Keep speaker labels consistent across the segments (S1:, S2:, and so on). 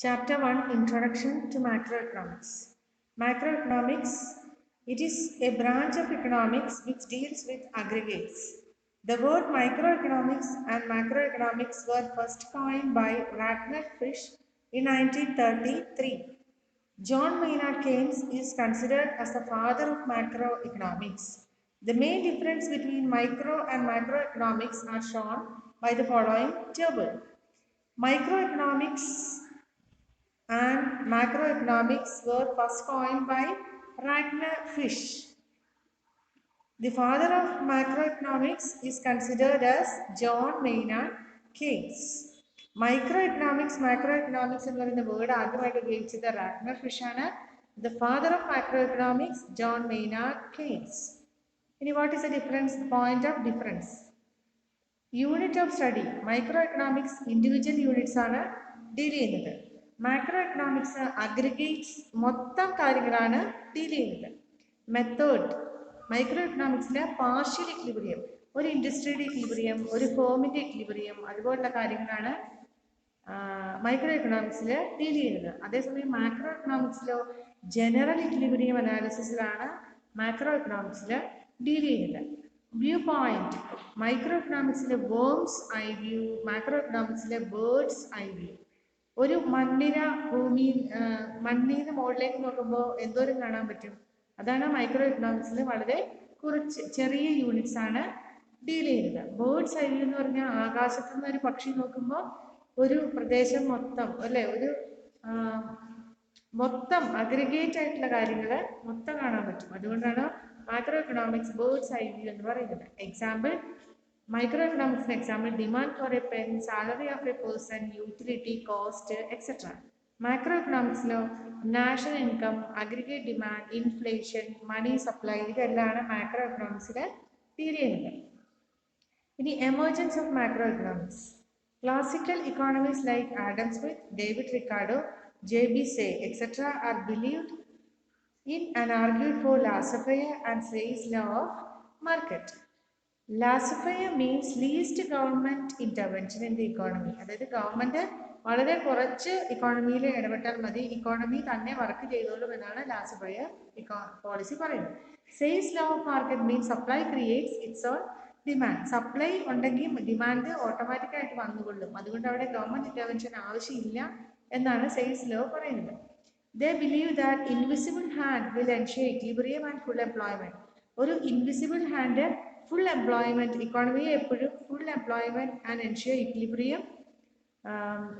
S1: Chapter 1, Introduction to Macroeconomics. Macroeconomics, it is a branch of economics which deals with aggregates. The word microeconomics and macroeconomics were first coined by Ragnar Fish in 1933. John Maynard Keynes is considered as the father of macroeconomics. The main difference between micro and macroeconomics are shown by the following table. Microeconomics and macroeconomics were first coined by Ragnar Fish. The father of macroeconomics is considered as John Maynard Keynes. Microeconomics, macroeconomics എന്ന് പറയുന്ന word ആദ്യമായിട്ട് ഉപയോഗിച്ചത് Ragnar fish ആണ്. The father of macroeconomics, John Maynard Keynes. ഇനി what is the difference? Point of difference. Unit of study micro economics individual units ആണ് deal ചെയ്യുന്നത്. Macro economics aggregates മൊത്തം കാര്യങ്ങളാണ് ഡീൽ ചെയ്യുന്നത്. മെത്തേഡ് മൈക്രോ എക്കണോമിക്സിലെ പാർഷ്യൽ ഇക്ലിബ്രിയം, ഒരു ഇൻഡസ്ട്രിയുടെ equilibrium, ഒരു ഫേമിൻ്റെ equilibrium, അതുപോലുള്ള കാര്യങ്ങളാണ് മൈക്രോ എക്കണോമിക്സിൽ ഡീൽ ചെയ്യുന്നത്. അതേസമയം മാക്രോ എക്കണോമിക്സിലോ ജനറൽ ഇക്ലിബ്രിയം അനാലിസിസിലാണ് മാക്രോ എക്കണോമിക്സിൽ ഡീൽ ചെയ്യുന്നത്. വ്യൂ പോയിന്റ് മൈക്രോ എക്കണോമിക്സിലെ വേംസ് ഐ വ്യൂ, മാക്രോ എക്കണോമിക്സിലെ ബേർഡ്സ് ഐ വ്യൂ. ഒരു മണ്ണിര മണ്ണിൽ നിന്ന് മുകളിലേക്ക് നോക്കുമ്പോൾ എന്തോരം കാണാൻ പറ്റും? അതാണ് മൈക്രോ എക്കണോമിക്സിൽ വളരെ കുറച്ച് ചെറിയ യൂണിറ്റ്സ് ആണ് ഡീൽ ചെയ്യുന്നത്. ബേർഡ്സ് ഐ വ്യൂ എന്ന് പറഞ്ഞാൽ ആകാശത്തു നിന്ന് ഒരു പക്ഷി നോക്കുമ്പോൾ ഒരു പ്രദേശം മൊത്തം അല്ലെ, ഒരു മൊത്തം അഗ്രിഗേറ്റ് ആയിട്ടുള്ള കാര്യങ്ങൾ മൊത്തം കാണാൻ പറ്റും. അതുകൊണ്ടാണ് macroeconomics bird's eye view എന്ന് പറയുന്നത്. എക്സാമ്പിൾ മൈക്രോ എക്കണോമിക്സിന് example demand for a pen, salary of a person, utility cost etcetera. Macro എക്കണോമിക്സിലോ national income, aggregate demand, inflation, money supply, ഇതെല്ലാം മാക്രോ എക്കണോമിക്സിൽ ഡീൽ ചെയ്യുന്നത്. ഇനി emergence of macroeconomics. Classical economist like Adam Smith, David Ricardo, J.B. Say, etc. are believed in and argued for laissez-faire and Say's law of market. Laissez-faire means least government intervention in the economy. അതായത് government വളരെ കുറച്ച് ഇക്കോണമിയിൽ ഇടപെട്ടാൽ മതി, economy തന്നെ work ചെയ്തോളും എന്നാണ് laissez-faire policy പറയുന്നത്. Say's law of market means supply creates its own demand. Supply ഉണ്ടെങ്കിൽ demand ഓട്ടോമാറ്റിക്കായിട്ട് വന്നുകൊള്ളും. അതുകൊണ്ട് അവിടെ ഗവൺമെന്റ് ഇന്റർവെൻഷൻ ആവശ്യമില്ല എന്നാണ് സെയിൽസ് ലോ പറയുന്നത്. They believe that invisible hand will ensure equilibrium and full employment. ഒരു ഇൻവിസിബിൾ ഹാൻഡ് ഫുൾ എംപ്ലോയ്മെന്റ്, ഇക്കോണമിയെ എപ്പോഴും full employment and ensure equilibrium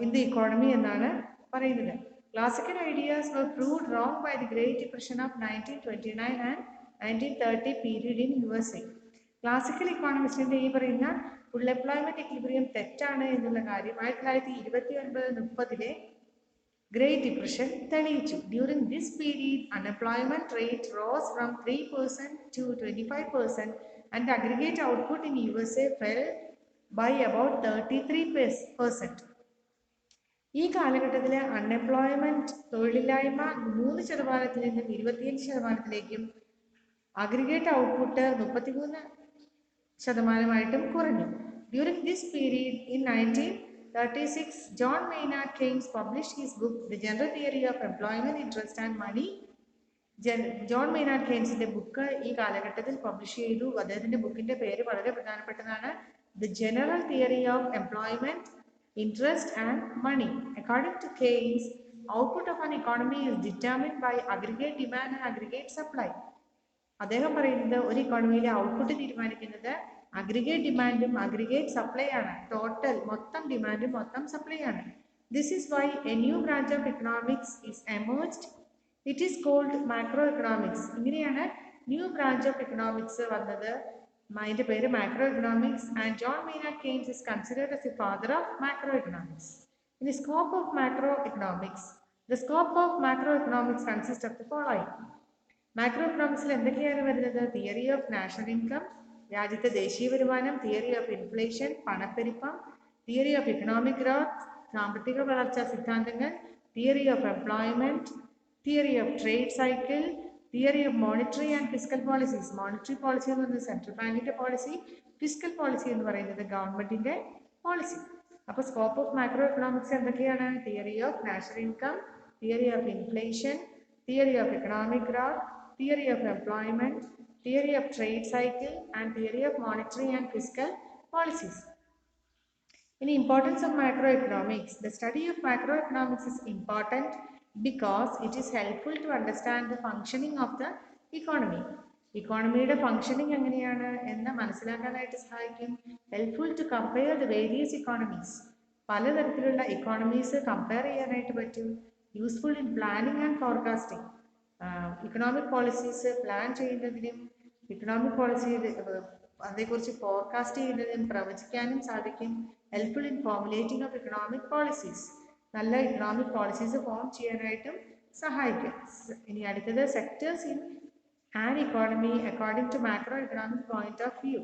S1: in the economy എന്നാണ് പറയുന്നത്. Classical ideas were proved wrong by the great depression of 1929 and 1930 period in USA. ക്ലാസിക്കൽ ഇക്കോണമിസ്റ്റിന്റെ ഈ പറയുന്ന full employment equilibrium തെറ്റാണ് എന്നുള്ള കാര്യം 1929-30 Great Depression തെളിയിച്ചു. During this period, unemployment rate rose from 3% to 25% and aggregate output in USA fell by about 33%. ഈ കാലഘട്ടത്തിൽ അൺഎംപ്ലോയ്മെന്റ്, തൊഴിലില്ലായ്മ 3% നിന്നും 25%ലേക്കും അഗ്രിഗേറ്റ് ഔട്ട്പുട്ട് 33%ആയിട്ടും കുറഞ്ഞു. During this period in 1936, John Maynard Keynes published his book, The General Theory of Employment, Interest and Money. John Maynard കെയ്ൻസിന്റെ book ഈ കാലഘട്ടത്തിൽ publish ചെയ്തു. അദ്ദേഹത്തിന്റെ ബുക്കിന്റെ പേര് വളരെ പ്രധാനപ്പെട്ടതാണ്, The General Theory of Employment, Interest and Money. According to Keynes, output of an economy is determined by aggregate demand and aggregate supply. അദ്ദേഹം പറയുന്നത് ഒരു ഇക്കോണമിയിലെ ഔട്ട്പുട്ട് തീരുമാനിക്കുന്നത് അഗ്രിഗേറ്റ് ഡിമാൻഡും അഗ്രിഗേറ്റ് സപ്ലൈ ആണ്. ടോട്ടൽ മൊത്തം ഡിമാൻഡും മൊത്തം സപ്ലൈ ആണ്. This is why a new branch of economics is emerged. It is called macroeconomics. ഇങ്ങനെയാണ് ന്യൂ ബ്രാഞ്ച് ഓഫ് എക്കണോമിക്സ് വന്നത്. അതിന്റെ പേര് macroeconomics. And John Maynard Keynes is considered as a father of macroeconomics. ഇനി scope of macroeconomics. The scope of macroeconomics consist of the following. Macro എക്കണോമിക്സിൽ എന്തൊക്കെയാണ് വരുന്നത്? Theory of national income, രാജ്യത്തെ ദേശീയ വരുമാനം, theory of inflation, പണപ്പെരുപ്പം, theory of economic growth, സാമ്പത്തിക വളർച്ചാ സിദ്ധാന്തങ്ങൾ, theory of employment, theory of trade cycle, theory of monetary and fiscal policies. Monetary policy എന്ന് പറയുന്നത് സെൻട്രൽ ബാങ്കിന്റെ പോളിസി, ഫിസ്ക്കൽ പോളിസി എന്ന് പറയുന്നത് ഗവൺമെന്റിന്റെ പോളിസി. അപ്പോൾ സ്കോപ്പ് ഓഫ് മാക്രോ എക്കണോമിക്സ് എന്തൊക്കെയാണ്? Theory of national income, theory of inflation, theory of economic growth, theory of employment, theory of trade cycle and theory of monetary and fiscal policies. In importance of macroeconomics, the study of macroeconomics is important because it is helpful to understand the functioning of the economy. ഇക്കോണമിയുടെ functioning എങ്ങനെയാണ് എന്ന് മനസ്സിലാക്കാനായിട്ട് സഹായിക്കും. Helpful to compare the various economies. പലതരത്തിലുള്ള economies compare ചെയ്യാനായിട്ട് പറ്റും. Useful in planning and forecasting. Economic policies plan ചെയ്യുന്നതിനും economic policy അതേക്കുറിച്ച് ഫോർകാസ്റ്റ് ചെയ്യുന്നതിനും പ്രവചിക്കാനും സാധിക്കും. Helpful in formulating of economic policies. നല്ല ഇക്കണോമിക് പോളിസീസ് ഫോം ചെയ്യാനായിട്ടും സഹായിക്കും. ഇനി അടുത്തത് sectors in an economy according to macroeconomic point of view.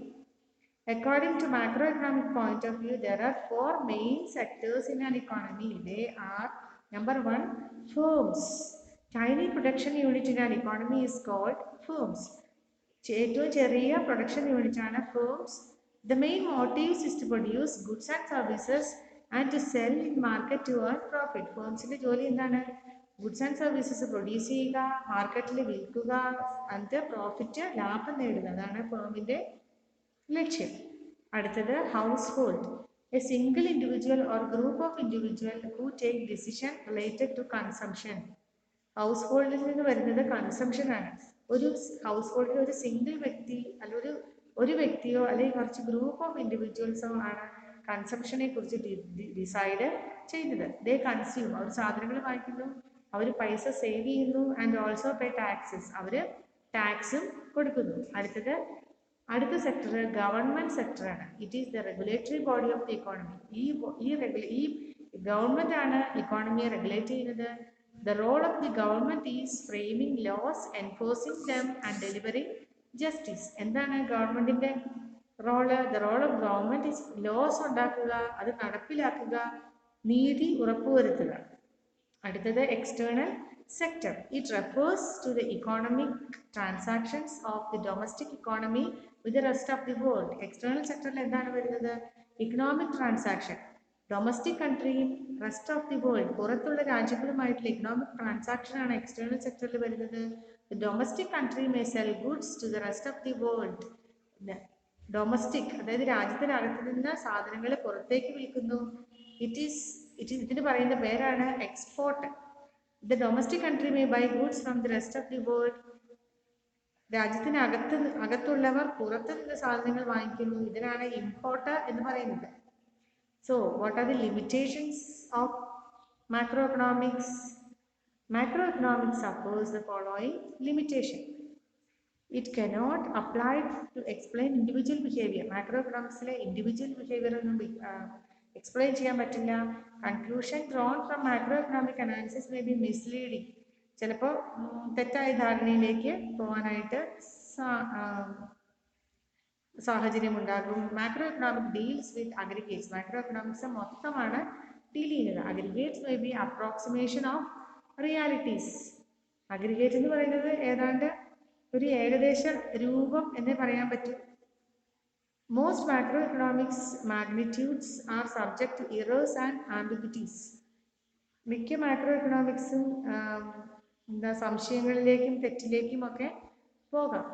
S1: According to macroeconomic point of view, there are four main sectors in an economy. They are: number one, firms. Tiny production unit in an economy is called firms. ഏറ്റവും ചെറിയ production unit ആണ് firms. The main motives is to produce goods and services and to sell in market to earn profit. ഫേംസിന്റെ ജോലി എന്താണ്? Goods and services produce ചെയ്യുക, മാർക്കറ്റിൽ വിൽക്കുക, അതിൻ്റെ profit ലാഭം നേടുക. അതാണ് ഫേമിൻ്റെ ലക്ഷ്യം. അടുത്തത് household. A single individual or group of individual who take decision related to consumption. House ഹോൾഡിൽ നിന്ന് വരുന്നത് കൺസംഷൻ ആണ്. ഒരു ഹൗസ് ഹോൾഡിൽ ഒരു സിംഗിൾ വ്യക്തി അല്ലെങ്കിൽ ഒരു വ്യക്തിയോ അല്ലെങ്കിൽ കുറച്ച് ഗ്രൂപ്പ് ഓഫ് ഇൻഡിവിജ്വൽസോ ആണ് കൺസംഷനെ കുറിച്ച് ഡിസൈഡ് ചെയ്യുന്നത്. ദേ കൺസ്യൂം. അവർ സാധനങ്ങൾ വാങ്ങിക്കുന്നു, അവർ പൈസ സേവ് ചെയ്യുന്നു, ആൻഡ് ഓൾസോ പേ ടാക്സസ്. അവർ ടാക്സും കൊടുക്കുന്നു. അടുത്ത സെക്ടർ ഗവൺമെന്റ് സെക്ടറാണ്. It is the regulatory body of the economy. ഈ ഗവൺമെന്റ് ആണ് ഇക്കോണമിയെ റെഗുലേറ്റ് ചെയ്യുന്നത്. The role of the government is framing laws, enforcing them and delivering justice. എന്താണ് ഗവൺമെന്റിന്റെ role? The role of government is laws ഉണ്ടാക്കുക, അത് നടപ്പിലാക്കുക, നീതി ഉറപ്പുവരുത്തുക. അടുത്തത് external sector. It refers to the economic transactions of the domestic economy with the rest of the world. External സെക്ടറിൽ എന്താണ് വരുന്നത്? Economic transaction. ഡൊമസ്റ്റിക് കൺട്രിയും റെസ്റ്റ് ഓഫ് ദി വേൾഡ്, പുറത്തുള്ള രാജ്യങ്ങളുമായിട്ടുള്ള ഇക്കണോമിക് ട്രാൻസാക്ഷൻ ആണ് എക്സ്റ്റേണൽ സെക്ടറിൽ വരുന്നത്. Domestic country may sell goods to the rest of the world. Domestic അതായത് രാജ്യത്തിനകത്ത് നിന്ന് സാധനങ്ങൾ പുറത്തേക്ക് വിൽക്കുന്നു. ഇതിന് പറയുന്ന പേരാണ് export. The domestic country may buy goods from the rest of the world. അകത്തുള്ളവർ പുറത്തു നിന്ന് സാധനങ്ങൾ വാങ്ങിക്കുന്നു. ഇതിനാണ് ഇമ്പോർട്ട് എന്ന് പറയുന്നത്. So, what are the limitations of macroeconomics? Macroeconomics suffers the following limitation. It cannot apply to explain individual behavior. Macroeconomics individual behavior explain ചെയ്യാൻ പറ്റില്ല. Conclusion drawn from macroeconomic analysis may be misleading. ചിലപ്പോൾ തെറ്റായ ധാരണയിലേക്ക് പോകാനായിട്ട് സാഹചര്യമുണ്ടാകും. Macroeconomic deals with aggregates. Macroeconomics മൊത്തമാണ് deal ചെയ്യുന്നത്. Aggregates may be approximation of realities. Aggregate എന്ന് പറയുന്നത് ഏതാണ്ട് ഒരു ഏകദേശ രൂപം എന്നേ പറയാൻ പറ്റും. Most macroeconomics magnitudes are subject to errors and ambiguities. മിക്ക മാക്രോ എക്കണോമിക്സും സംശയങ്ങളിലേക്കും തെറ്റിലേക്കും ഒക്കെ പോകാം.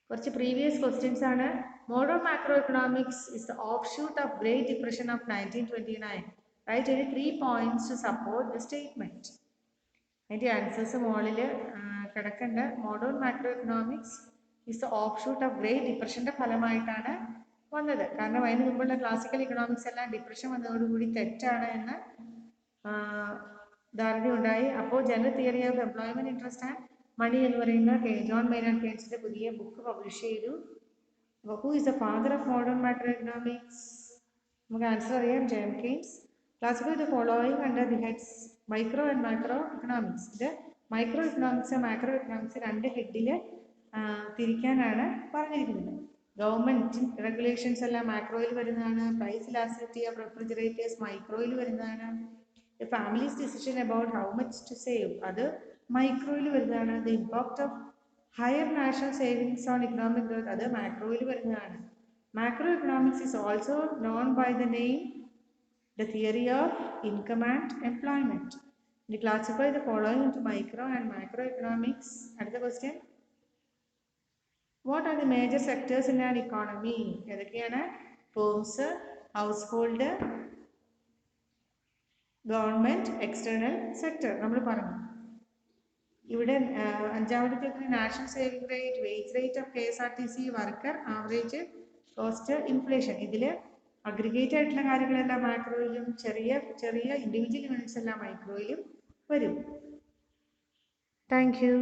S1: കുറച്ച് പ്രീവിയസ് ക്വസ്റ്റ്യൻസ് ആണ്. Modern macroeconomics is the offshoot of great depression of 1929. Write ഒരു 3 points to support the statement. അതിൻ്റെ ആൻസേഴ്സ് മുകളിൽ കിടക്കേണ്ട. Modern macroeconomics is the offshoot of great ഡിപ്രഷൻ്റെ ഫലമായിട്ടാണ് വന്നത്. കാരണം അതിന് മുമ്പുള്ള ക്ലാസിക്കൽ ഇക്കണോമിക്സ് എല്ലാം ഡിപ്രഷൻ വന്നതോടുകൂടി തെറ്റാണ് എന്ന് ധാരണയുണ്ടായി. അപ്പോൾ general theory of employment interest and money എന്ന് പറയുന്ന ജോൺ മെയ്നാർഡ് കെയ്ൻസിന്റെ പുതിയ ബുക്ക് പബ്ലിഷ് ചെയ്തു. Who is the father of modern macroeconomics? നമുക്ക് ആൻസർ അറിയാം, James Keynes. Classify the following under the heads micro and macroeconomics. ഇത് microeconomics macroeconomics 2 ഹെഡിൽ തിരിക്കാനാണ് പറഞ്ഞിരിക്കുന്നത്. ഗവൺമെന്റ് റെഗുലേഷൻസ് എല്ലാം മാക്രോയിൽ വരുന്നതാണ്. പ്രൈസ് ഇലാസ്റ്റിസിറ്റി ഓഫ് റെഫ്രിജറേറ്റേഴ്സ് മൈക്രോയിൽ വരുന്നതാണ്. Families decision about how much to save അത് മൈക്രോയിൽ വരുന്നതാണ്. The impact of higher national savings on economic growth അത് മാക്രോയിൽ വരുന്നതാണ്. Macro economics is also known by the name the theory of income and employment. We classify the following into micro and macroeconomics. Another question. What are the major sectors in an economy? ഏതൊക്കെയാണ്? Firms, household, government, external sector നമ്മൾ പറഞ്ഞു. ഇവിടെ അഞ്ചാമത്തെ ചോദ്യത്തിന് national saving rate, wage rate of KSRTC, worker, average cost, inflation. ഇതിൽ aggregate ആയിട്ടുള്ള കാര്യങ്ങളെല്ലാം മാക്രോയിലും ചെറിയ ചെറിയ ഇൻഡിവിജ്വൽ യൂണിറ്റ്സ് എല്ലാം മൈക്രോയിലും വരും. Thank you.